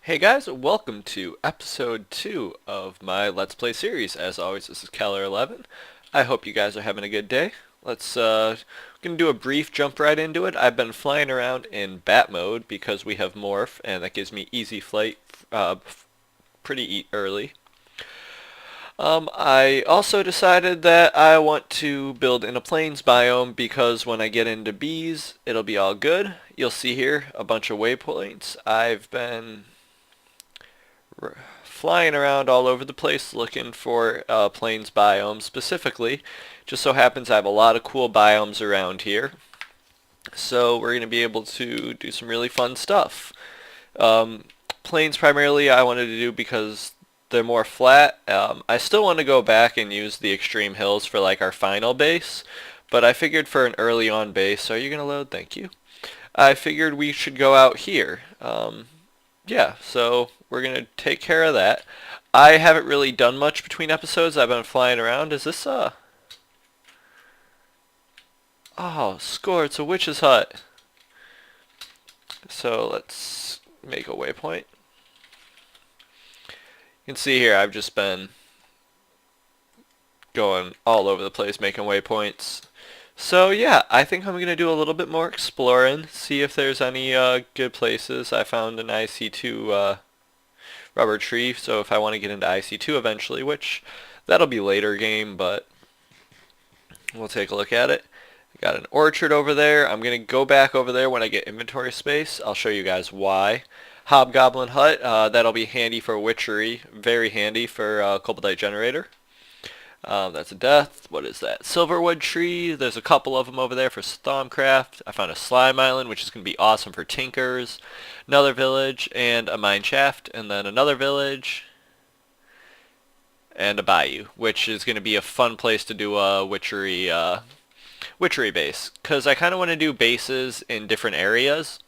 Hey guys, welcome to episode 2 of my Let's Play series. As always, this is Keller11. I hope you guys are having a good day. Gonna do a brief jump right into it. I've been flying around in bat mode because we have morph, and that gives me easy flight pretty early. I also decided that I want to build in a plains biome because when I get into bees, it'll be all good. You'll see here a bunch of waypoints. I've been flying around all over the place looking for plains biome specifically. Just so happens I have a lot of cool biomes around here. So we're going to be able to do some really fun stuff. Um, Plains primarily I wanted to do because they're more flat. I still want to go back and use the extreme hills for like our final base. But I figured for an early on base, are you going to load? Thank you. I figured we should go out here. Yeah, so we're going to take care of that. I haven't really done much between episodes. I've been flying around. Is this Oh, score, it's a witch's hut. So let's make a waypoint. You can see here I've just been going all over the place making waypoints. So yeah, I think I'm going to do a little bit more exploring, see if there's any good places. I found an IC2 rubber tree, so if I want to get into IC2 eventually, which that'll be later game, but we'll take a look at it. I got an orchard over there. I'm going to go back over there when I get inventory space. I'll show you guys why. Hobgoblin hut, that'll be handy for witchery, very handy for Cobalt generator. That's a death. What is that? Silverwood tree. There's a couple of them over there for Thaumcraft. I found a slime island, which is going to be awesome for tinkers. Another village and a mine shaft, and then another village and a bayou, which is going to be a fun place to do a witchery base. Because I kind of want to do bases in different areas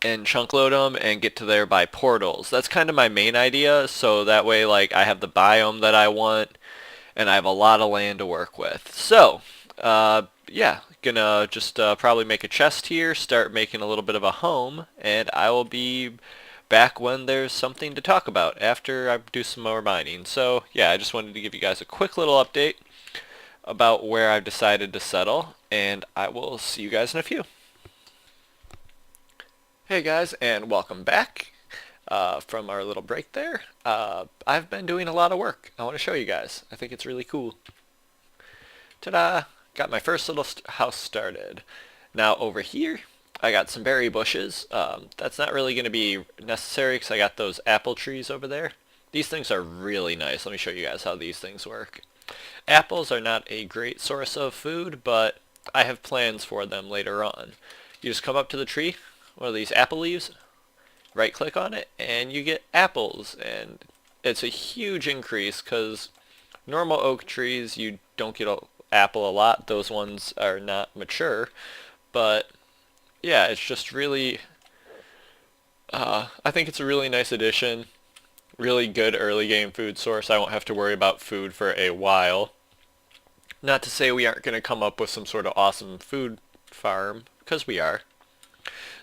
and chunk load them and get to there by portals. That's kind of my main idea, so that way like I have the biome that I want and I have a lot of land to work with. So, yeah, gonna just probably make a chest here, start making a little bit of a home, and I will be back when there's something to talk about after I do some more mining. So, yeah, I just wanted to give you guys a quick little update about where I've decided to settle, and I will see you guys in a few. Hey guys, and welcome back from our little break there. I've been doing a lot of work. I want to show you guys. I think it's really cool. Ta-da! Got my first little house started. Now over here, I got some berry bushes. That's not really going to be necessary because I got those apple trees over there. These things are really nice. Let me show you guys how these things work. Apples are not a great source of food, but I have plans for them later on. You just come up to the tree, one of these apple leaves, right click on it, and you get apples. And it's a huge increase because normal oak trees, you don't get an apple a lot. Those ones are not mature. But yeah, it's just really, I think it's a really nice addition. Really good early game food source. I won't have to worry about food for a while. Not to say we aren't going to come up with some sort of awesome food farm, because we are.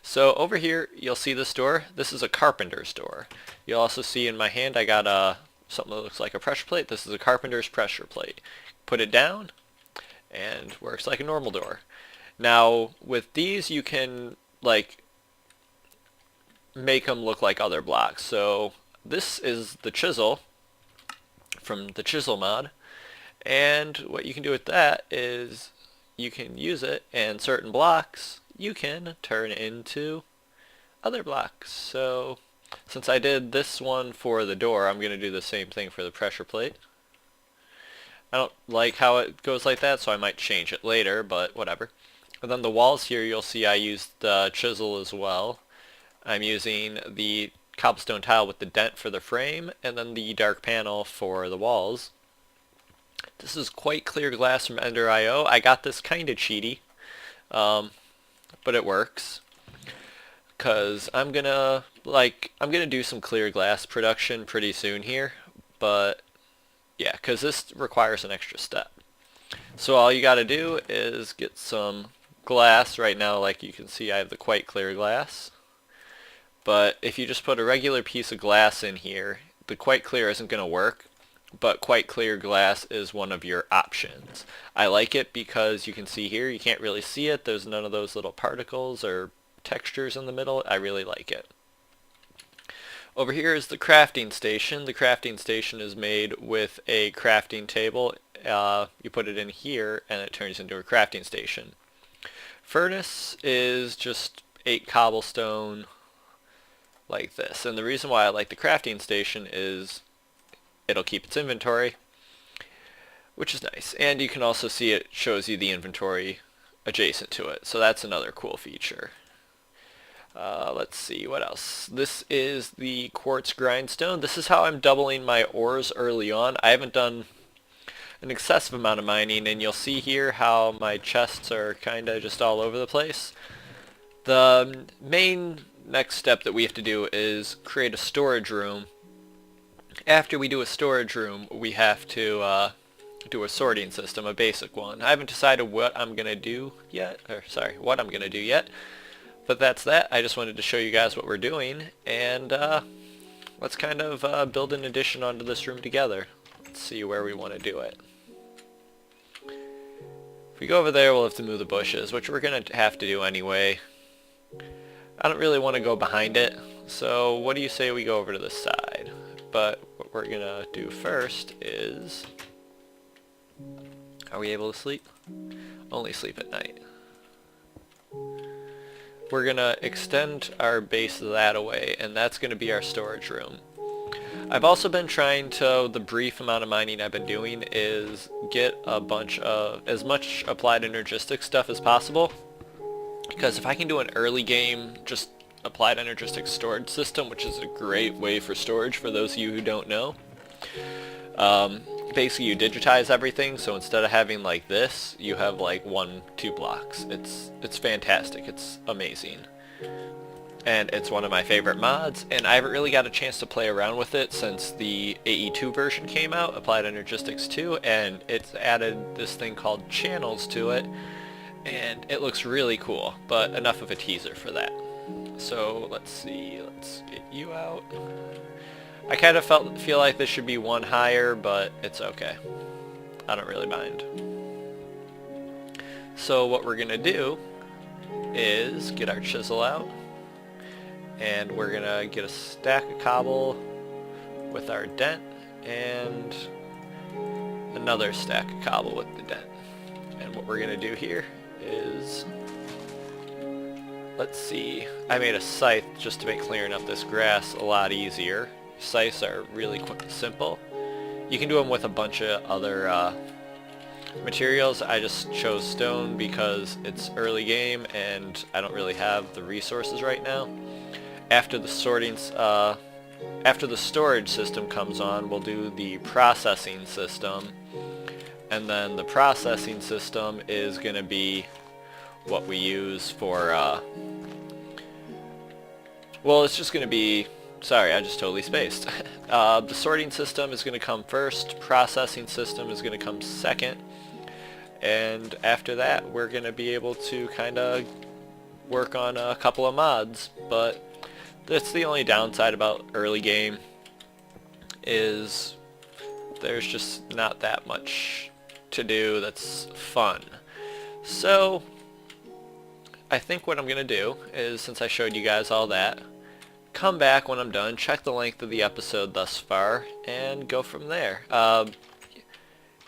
So over here, you'll see this door. This is a carpenter's door. You'll also see in my hand I got something that looks like a pressure plate. This is a carpenter's pressure plate. Put it down, and works like a normal door. Now, with these, you can like make them look like other blocks. So this is the chisel from the chisel mod, and what you can do with that is you can use it, and certain blocks you can turn into other blocks. So since I did this one for the door, I'm going to do the same thing for the pressure plate. I don't like how it goes like that, so I might change it later, but whatever. And then the walls here, you'll see I used the chisel as well. I'm using the cobblestone tile with the dent for the frame, and then the dark panel for the walls. This is quite clear glass from Ender.io. I got this kind of cheaty, but it works. Cause I'm gonna do some clear glass production pretty soon here, but yeah, cause this requires an extra step. So all you gotta do is get some glass. Right now, like you can see, I have the quite clear glass. But if you just put a regular piece of glass in here, the quite clear isn't going to work, but quite clear glass is one of your options. I like it because you can see here, you can't really see it. There's none of those little particles or textures in the middle. I really like it. Over here is the crafting station. The crafting station is made with a crafting table. You put it in here and it turns into a crafting station. Furnace is just 8 cobblestone like this. And the reason why I like the crafting station is it'll keep its inventory, which is nice. And you can also see it shows you the inventory adjacent to it. So that's another cool feature. Let's see, what else? This is the quartz grindstone. This is how I'm doubling my ores early on. I haven't done an excessive amount of mining, and you'll see here how my chests are kind of just all over the place. The main next step that we have to do is create a storage room. After we do a storage room, we have to do a sorting system, a basic one. I haven't decided what I'm going to do yet, but that's that. I just wanted to show you guys what we're doing, and let's kind of build an addition onto this room together. Let's see where we want to do it. If we go over there, we'll have to move the bushes, which we're going to have to do anyway. I don't really want to go behind it, so what do you say we go over to the side? But what we're going to do first is... Are we able to sleep? Only sleep at night. We're going to extend our base that away, and that's going to be our storage room. I've also been trying to, the brief amount of mining I've been doing is get a bunch of, as much applied energistic stuff as possible, because if I can do an early game, just applied energistic storage system, which is a great way for storage for those of you who don't know, basically you digitize everything, so instead of having like this, you have like 1-2 blocks. It's fantastic. It's amazing. And it's one of my favorite mods, and I haven't really got a chance to play around with it since the AE2 version came out, Applied Energistics 2, and it's added this thing called channels to it, and it looks really cool, but enough of a teaser for that. So let's see, let's get you out. I kind of feel like this should be one higher, but it's okay. I don't really mind. So what we're going to do is get our chisel out, and we're going to get a stack of cobble with our dent, and another stack of cobble with the dent. And what we're going to do here is, let's see, I made a scythe just to make clearing up this grass a lot easier. Scythes are really quick and simple. You can do them with a bunch of other materials. I just chose stone because it's early game and I don't really have the resources right now. After the storage system comes on, we'll do the processing system, and then the processing system is going to be what we use for well, it's just going to be, sorry, I just totally spaced. The sorting system is going to come first, processing system is going to come second, and after that we're going to be able to kind of work on a couple of mods. But that's the only downside about early game, is there's just not that much to do that's fun. So I think what I'm going to do is, since I showed you guys all that, come back when I'm done, check the length of the episode thus far, and go from there.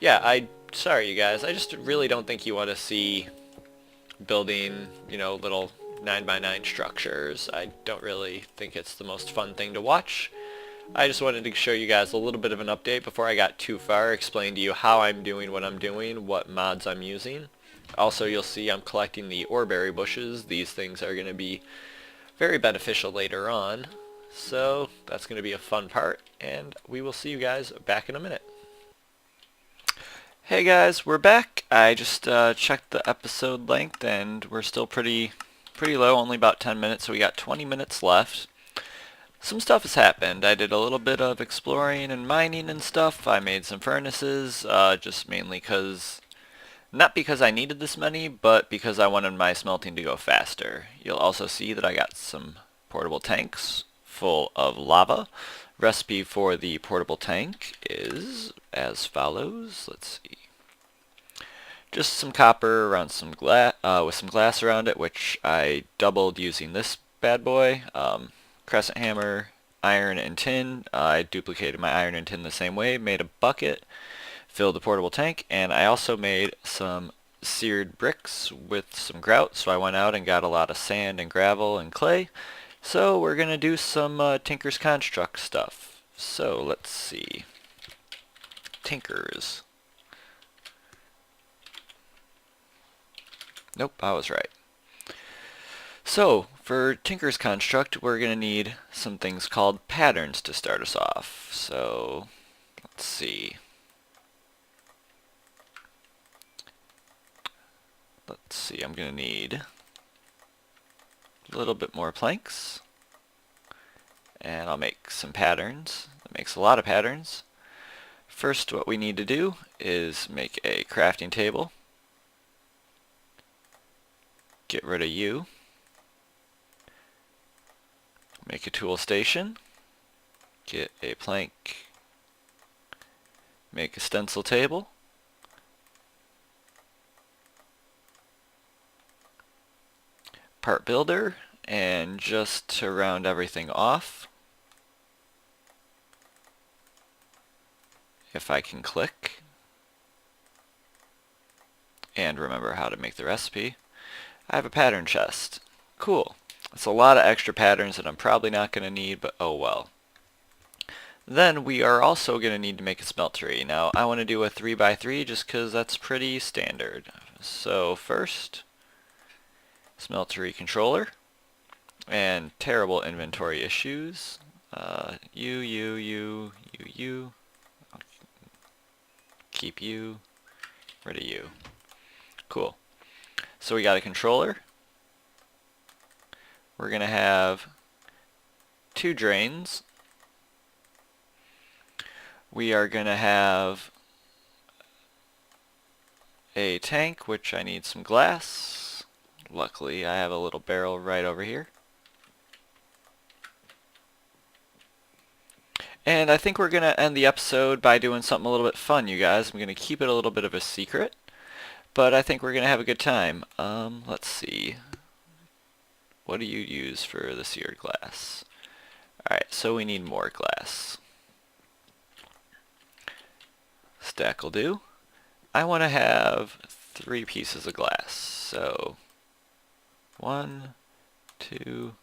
Yeah, sorry you guys, I just really don't think you want to see building, you know, little 9x9 structures. I don't really think it's the most fun thing to watch. I just wanted to show you guys a little bit of an update before I got too far, explain to you how I'm doing what I'm doing, what mods I'm using. Also, you'll see I'm collecting the oreberry bushes. These things are going to be very beneficial later on, so that's going to be a fun part, and we will see you guys back in a minute. Hey guys, we're back. I just checked the episode length, and we're still pretty low, only about 10 minutes, so we got 20 minutes left. Some stuff has happened. I did a little bit of exploring and mining and stuff. I made some furnaces, just mainly because, not because I needed this many, but because I wanted my smelting to go faster. You'll also see that I got some portable tanks full of lava. Recipe for the portable tank is as follows. Let's see. Just some copper around some glass, with some glass around it, which I doubled using this bad boy. Crescent hammer, iron, and tin. I duplicated my iron and tin the same way, made a bucket, filled the portable tank, and I also made some seared bricks with some grout, so I went out and got a lot of sand and gravel and clay. So we're going to do some Tinker's Construct stuff. So let's see. Tinkers. Nope, I was right. So, for Tinker's Construct, we're going to need some things called patterns to start us off. So, let's see. I'm going to need a little bit more planks. And I'll make some patterns. That makes a lot of patterns. First, what we need to do is make a crafting table. Get rid of you. Make a tool station. Get a plank. Make a stencil table. Part builder, and just to round everything off, if I can click and remember how to make the recipe, I have a pattern chest. Cool. It's a lot of extra patterns that I'm probably not going to need, but oh well. Then we are also going to need to make a smeltery. Now I want to do a 3x3 just because that's pretty standard. So first, smeltery controller, and terrible inventory issues. You. Keep you. Rid of you. Cool. So we got a controller. We're going to have 2 drains. We are going to have a tank, which I need some glass. Luckily, I have a little barrel right over here. And I think we're going to end the episode by doing something a little bit fun, you guys. I'm going to keep it a little bit of a secret, but I think we're going to have a good time. Let's see. What do you use for the seared glass? Alright, so we need more glass. Stack will do. I want to have 3 pieces of glass. So 1, 2,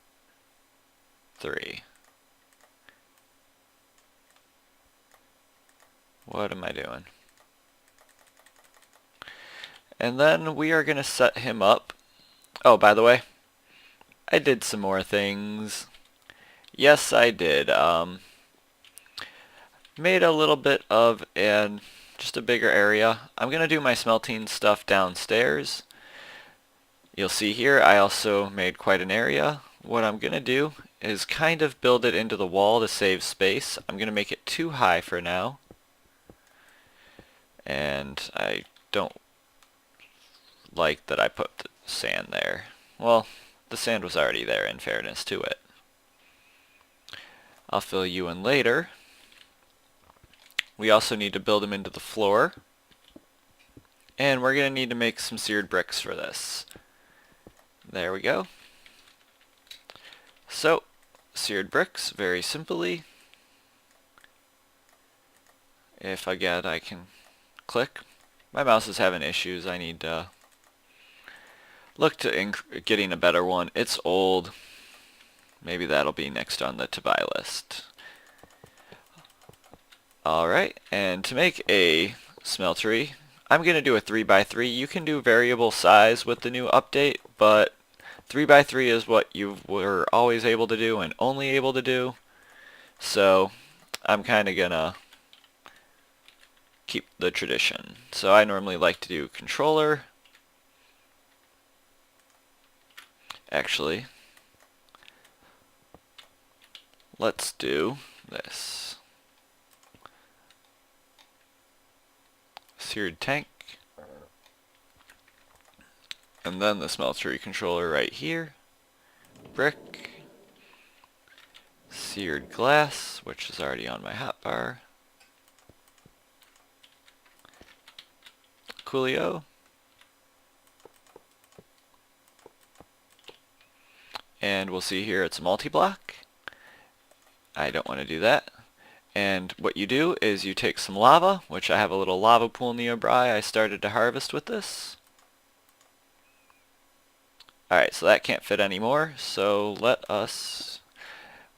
3. What am I doing? And then we are going to set him up. Oh, by the way, I did some more things. Yes, I did. Made a little bit of just a bigger area. I'm going to do my smelting stuff downstairs. You'll see here I also made quite an area. What I'm going to do is kind of build it into the wall to save space. I'm going to make it too high for now. And I don't like that I put the sand there. Well, the sand was already there in fairness to it. I'll fill you in later. We also need to build them into the floor. And we're going to need to make some seared bricks for this. There we go. So, seared bricks, very simply. If again I can click. My mouse is having issues. I need to look to getting a better one. It's old. Maybe that'll be next on the to buy list. Alright, and to make a smeltery, I'm going to do a 3x3. You can do variable size with the new update, but 3x3 is what you were always able to do and only able to do. So I'm kind of going to keep the tradition. So I normally like to do controller. Actually, let's do this. Seared tank. And then the smeltery controller right here. Brick. seared glass, which is already on my hotbar. Coolio. And we'll see here it's a multi-block. I don't want to do that. And what you do is you take some lava, which I have a little lava pool nearby I started to harvest with this. Alright, so that can't fit anymore, so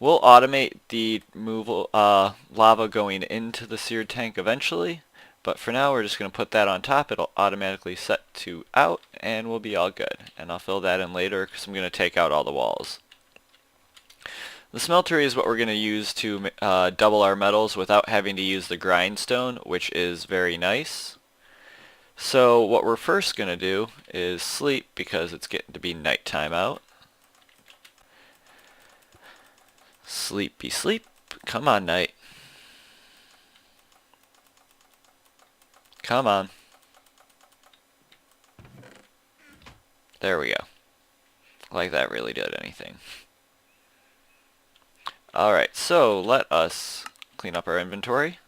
we'll automate the lava going into the seared tank eventually, but for now we're just going to put that on top. It'll automatically set to out, and we'll be all good. And I'll fill that in later because I'm going to take out all the walls. The smeltery is what we're going to use to double our metals without having to use the grindstone, which is very nice. So what we're first going to do is sleep because it's getting to be nighttime out. Sleepy sleep. Come on, night. Come on. There we go. Like that really did anything. Alright, so let us clean up our inventory.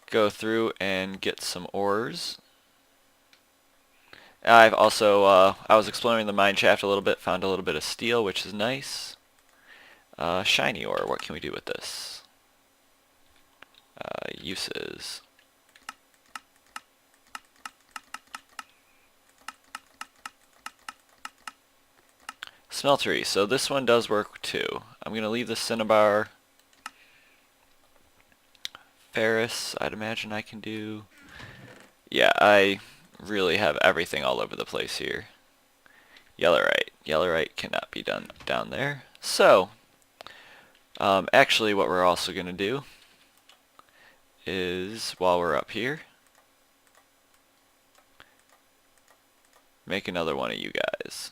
Go through and get some ores. I've also, I was exploring the mine shaft a little bit, found a little bit of steel, which is nice. Shiny ore, what can we do with this? Uses. Smeltery, so this one does work too. I'm going to leave the cinnabar. Ferrous, I'd imagine I can do. Yeah, I really have everything all over the place here. Yellorite. Yellorite cannot be done down there. So, actually what we're also going to do is, while we're up here, make another one of you guys.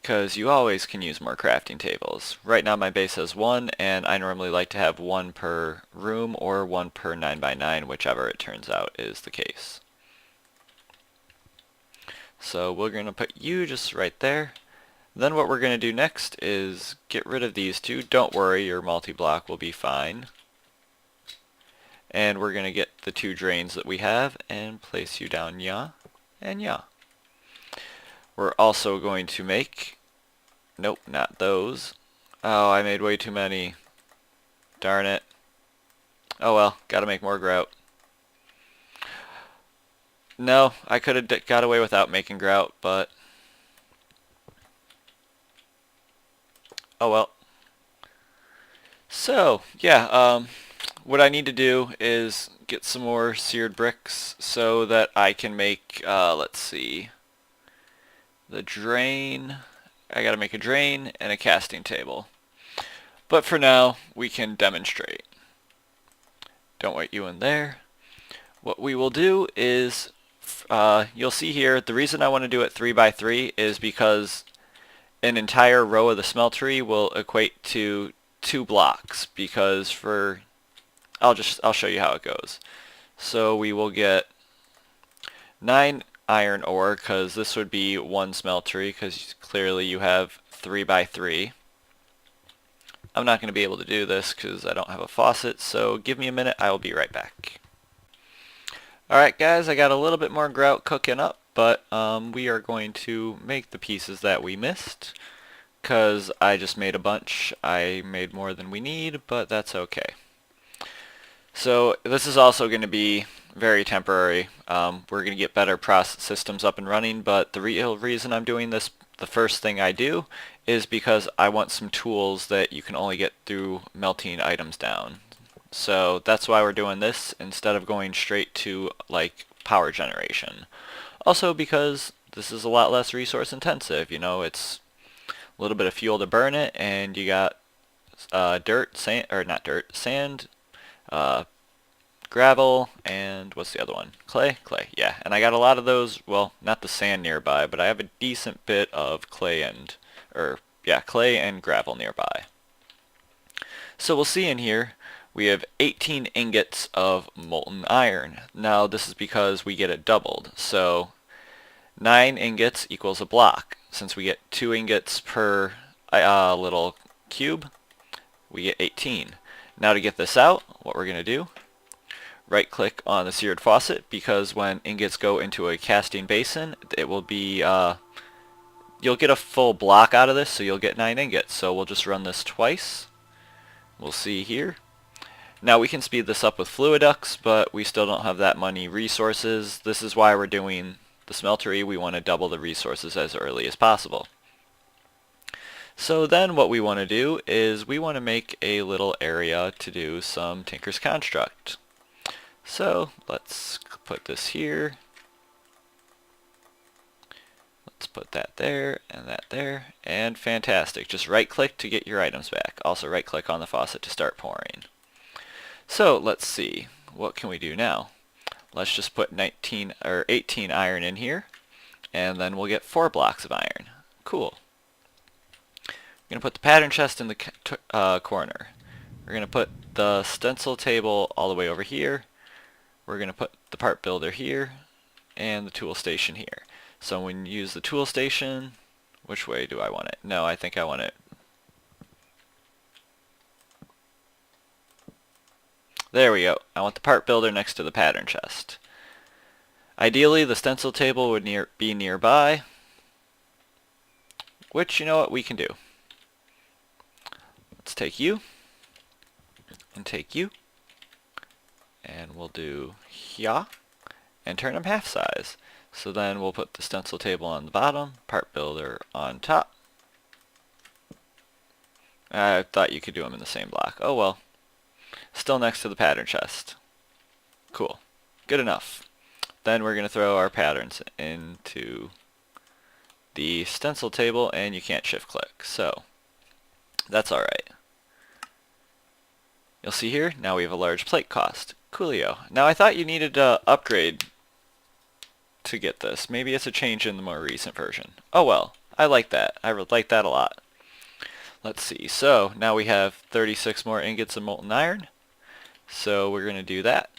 Because you always can use more crafting tables. Right now my base has one, and I normally like to have one per room or one per 9x9, whichever it turns out is the case. So we're going to put you just right there. Then what we're going to do next is get rid of these two. Don't worry, your multi-block will be fine. And we're going to get the two drains that we have and place you down ya and ya. We're also going to make, nope, not those. Oh, I made way too many. Darn it. Oh well, gotta make more grout. No, I could have got away without making grout, but oh well. So, yeah, what I need to do is get some more seared bricks so that I can make, let's see, the drain. I gotta make a drain and a casting table. But for now, we can demonstrate. Don't want you in there. What we will do is, you'll see here, the reason I want to do it 3x3 is because an entire row of the smeltery will equate to 2 blocks, because I'll show you how it goes. So we will get 9 iron ore, because this would be 1 smeltery, because clearly you have 3x3. I'm not going to be able to do this because I don't have a faucet, so give me a minute, I will be right back. Alright guys, I got a little bit more grout cooking up, but we are going to make the pieces that we missed, because I just made a bunch. I made more than we need, but that's okay. So this is also going to be very temporary. We're going to get better process systems up and running, but the real reason I'm doing this, the first thing I do, is because I want some tools that you can only get through melting items down. So that's why we're doing this instead of going straight to like power generation. Also because this is a lot less resource intensive, you know, it's a little bit of fuel to burn it, and you got dirt, sand, or not dirt, sand, gravel, and what's the other one? Clay? Clay, yeah. And I got a lot of those, well, not the sand nearby, but I have a decent bit of clay and, clay and gravel nearby. So we'll see in here, we have 18 ingots of molten iron. Now this is because we get it doubled. So 9 ingots equals a block. Since we get 2 ingots per little cube, we get 18. Now to get this out, what we're going to do, right click on the seared faucet, because when ingots go into a casting basin, it will be, you'll get a full block out of this, so you'll get 9 ingots. So we'll just run this twice. We'll see here. Now we can speed this up with Fluidux, but we still don't have that many resources. This is why we're doing the smeltery. We want to double the resources as early as possible. So then what we want to do is we want to make a little area to do some Tinker's Construct. So let's put this here. Let's put that there, and fantastic. Just right click to get your items back. Also right click on the faucet to start pouring. So let's see, what can we do now? Let's just put 19 or 18 iron in here, and then we'll get 4 blocks of iron. Cool. We're going to put the pattern chest in the corner. We're going to put the stencil table all the way over here. We're going to put the part builder here, and the tool station here. So when you use the tool station, which way do I want it? No, I think I want it. There we go. I want the part builder next to the pattern chest. Ideally, the stencil table would be nearby, which, you know what, we can do. Let's take you, and take you, and we'll do ya, and turn them half size. So then we'll put the stencil table on the bottom, part builder on top. I thought you could do them in the same block. Oh well. Still next to the pattern chest. Cool. Good enough. Then we're going to throw our patterns into the stencil table, and you can't shift click. So that's alright. You'll see here, now we have a large plate cost. Coolio. Now I thought you needed to upgrade to get this. Maybe it's a change in the more recent version. Oh well. I like that. I like that a lot. Let's see. So now we have 36 more ingots of molten iron. So we're going to do that.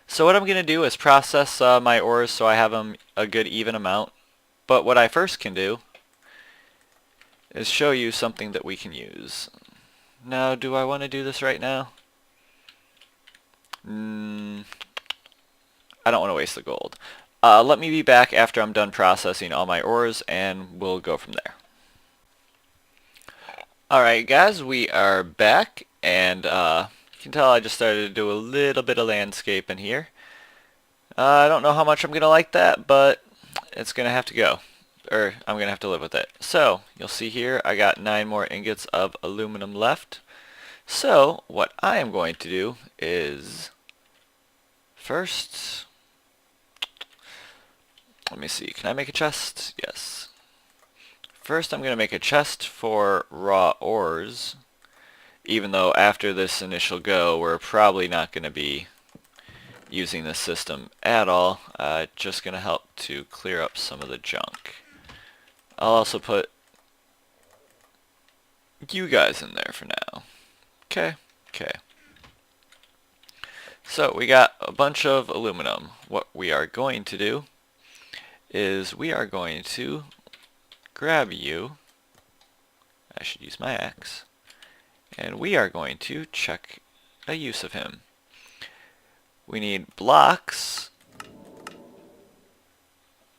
So what I'm going to do is process my ores so I have them a good even amount. But what I first can do is show you something that we can use. Now, do I want to do this right now? I don't want to waste the gold. Let me be back after I'm done processing all my ores, and we'll go from there. Alright guys, we are back, and you can tell I just started to do a little bit of landscape in here. I don't know how much I'm going to like that, but it's going to have to go. Or I'm going to have to live with it. So, you'll see here I got 9 more ingots of aluminum left. So, what I am going to do is first, let me see, can I make a chest? Yes. First I'm going to make a chest for raw ores, even though after this initial go we're probably not going to be using this system at all. Just going to help to clear up some of the junk. I'll also put you guys in there for now. Okay. So we got a bunch of aluminum. What we are going to do is we are going to grab you. I should use my axe. And we are going to check a use of him. We need blocks.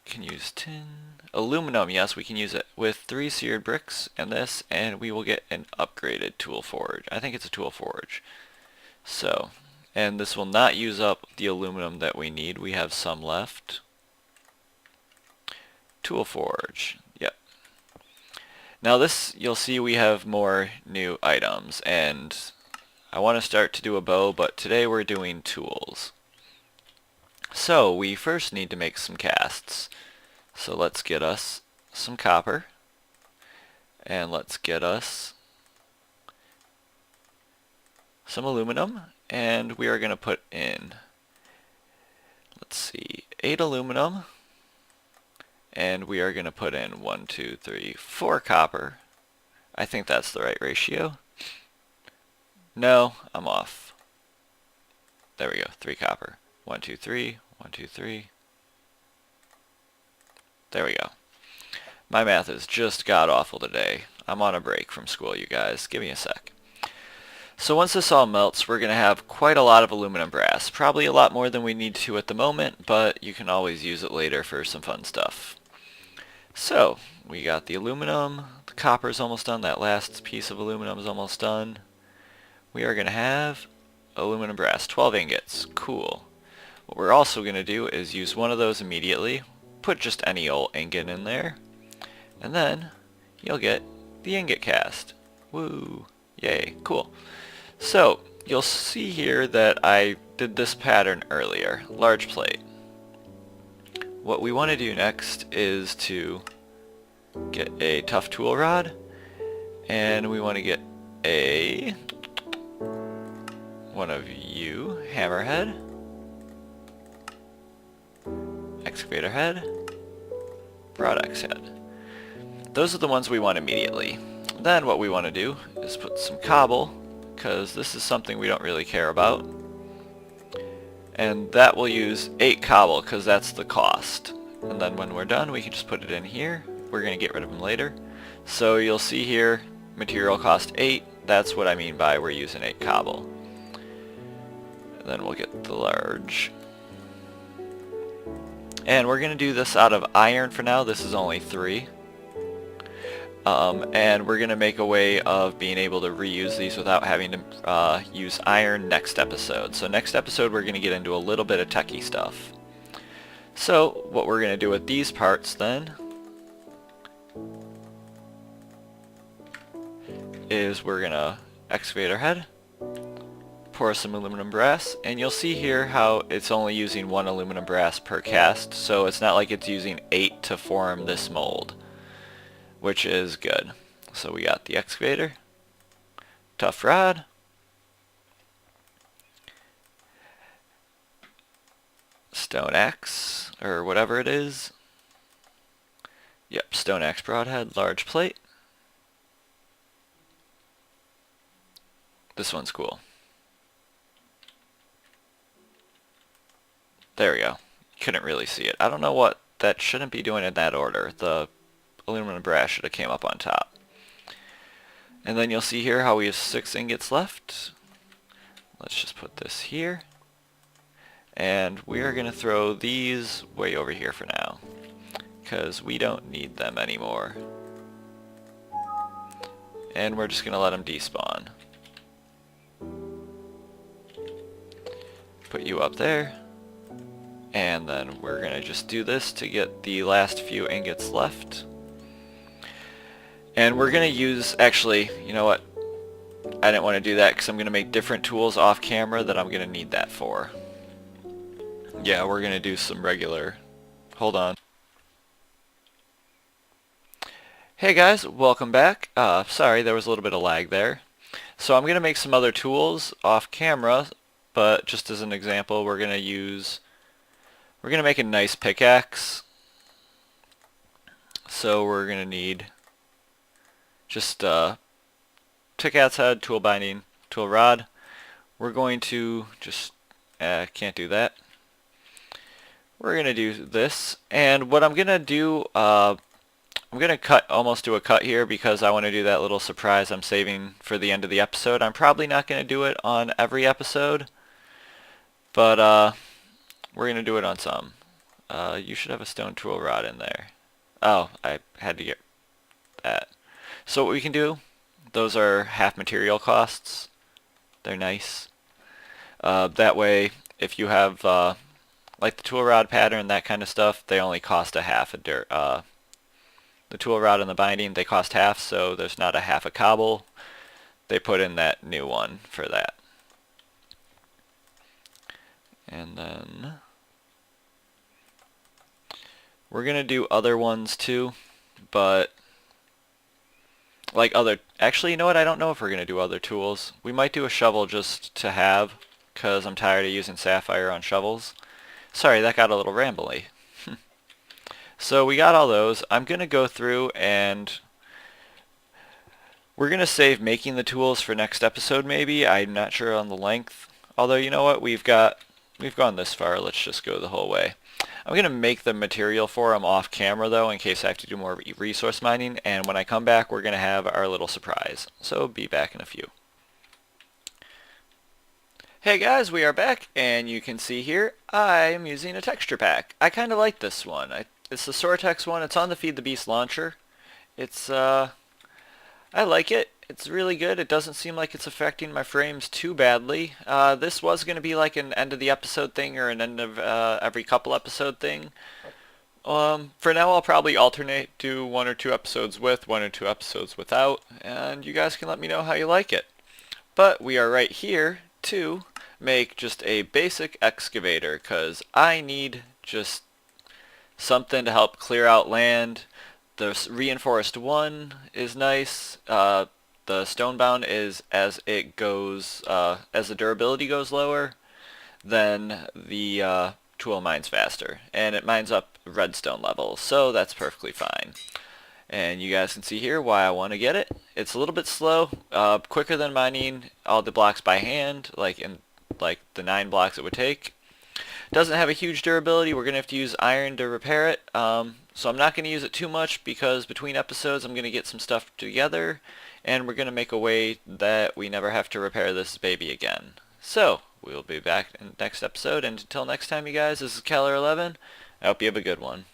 Can use tin. Aluminum, yes, we can use it with 3 seared bricks and this, and we will get an upgraded tool forge. I think it's a tool forge. So, and this will not use up the aluminum that we need. We have some left. Tool forge. Yep. Now this, you'll see we have more new items, and I want to start to do a bow, but today we're doing tools. So we first need to make some casts. So let's get us some copper, and let's get us some aluminum, and we are going to put in, let's see, 8 aluminum, and we are going to put in 1, 2, 3, 4 copper. I think that's the right ratio. No, I'm off. There we go, 3 copper. 1, 2, 3, 1, 2, 3. There we go. My math is just god-awful today. I'm on a break from school, you guys. Give me a sec. So once this all melts, we're going to have quite a lot of aluminum brass. Probably a lot more than we need to at the moment, but you can always use it later for some fun stuff. So, we got the aluminum, the copper's almost done, that last piece of aluminum is almost done. We are going to have aluminum brass, 12 ingots. Cool. What we're also going to do is use one of those immediately, put just any old ingot in there, and then you'll get the ingot cast. Woo! Yay, cool. So, you'll see here that I did this pattern earlier, large plate. What we want to do next is to get a tough tool rod, and we want to get a one of you, hammerhead, excavator head, broad axe head. Those are the ones we want immediately. Then what we want to do is put some cobble, because this is something we don't really care about. And that will use 8 cobble, because that's the cost. And then when we're done, we can just put it in here. We're going to get rid of them later. So you'll see here, material cost 8. That's what I mean by we're using 8 cobble. And then we'll get the large. And we're going to do this out of iron for now. This is only 3. And we're going to make a way of being able to reuse these without having to use iron next episode. So next episode we're going to get into a little bit of techie stuff. So what we're going to do with these parts then is we're going to excavate our head, pour some aluminum brass, and you'll see here how it's only using 1 aluminum brass per cast, so it's not like it's using 8 to form this mold, which is good. So we got the excavator, tough rod, stone axe, or whatever it is. Yep, stone axe broadhead, large plate. This one's cool. There we go. Couldn't really see it. I don't know what that shouldn't be doing in that order. The aluminum brass should have came up on top. And then you'll see here how we have 6 ingots left. Let's just put this here. And we are going to throw these way over here for now, because we don't need them anymore. And we're just going to let them despawn. Put you up there. And then we're going to just do this to get the last few ingots left. And we're going to use, actually, you know what? I didn't want to do that because I'm going to make different tools off camera that I'm going to need that for. Yeah, we're going to do some regular. Hold on. Hey guys, welcome back. Sorry, there was a little bit of lag there. So I'm going to make some other tools off camera, but just as an example, we're going to make a nice pickaxe. So we're going to need just pickaxe head, tool binding, tool rod. We're going to just, can't do that. We're going to do this, and what I'm going to do, I'm going to almost do a cut here because I want to do that little surprise I'm saving for the end of the episode. I'm probably not going to do it on every episode, but we're going to do it on some. You should have a stone tool rod in there. Oh, I had to get that. So what we can do, those are half material costs. They're nice. That way, if you have like the tool rod pattern, that kind of stuff, they only cost a half a dirt. The tool rod and the binding, they cost half, so there's not a half a cobble. They put in that new one for that. And then we're going to do other ones too, but like other, actually, you know what, I don't know if we're going to do other tools. We might do a shovel just to have, because I'm tired of using sapphire on shovels. Sorry, that got a little rambly. So we got all those. I'm going to go through and we're going to save making the tools for next episode maybe. I'm not sure on the length. Although, you know what, we've gone this far. Let's just go the whole way. I'm going to make the material for them off camera though in case I have to do more resource mining, and when I come back we're going to have our little surprise. So be back in a few. Hey guys, we are back, and you can see here I am using a texture pack. I kind of like this one. It's the Sortex one. It's on the Feed the Beast launcher. It's I like it. It's really good. It doesn't seem like it's affecting my frames too badly. This was going to be like an end of the episode thing or an end of every couple episode thing. For now I'll probably alternate, do 1 or 2 episodes with, 1 or 2 episodes without, and you guys can let me know how you like it. But we are right here to make just a basic excavator because I need just something to help clear out land. The reinforced one is nice. The stonebound is as it goes, as the durability goes lower, then the tool mines faster, and it mines up redstone levels, so that's perfectly fine. And you guys can see here why I want to get it. It's a little bit slow, quicker than mining all the blocks by hand, like the 9 blocks it would take. Doesn't have a huge durability. We're gonna have to use iron to repair it. So I'm not gonna use it too much because between episodes I'm gonna get some stuff together, and we're gonna make a way that we never have to repair this baby again. So we'll be back in the next episode, and until next time, you guys, this is Keller11. I hope you have a good one.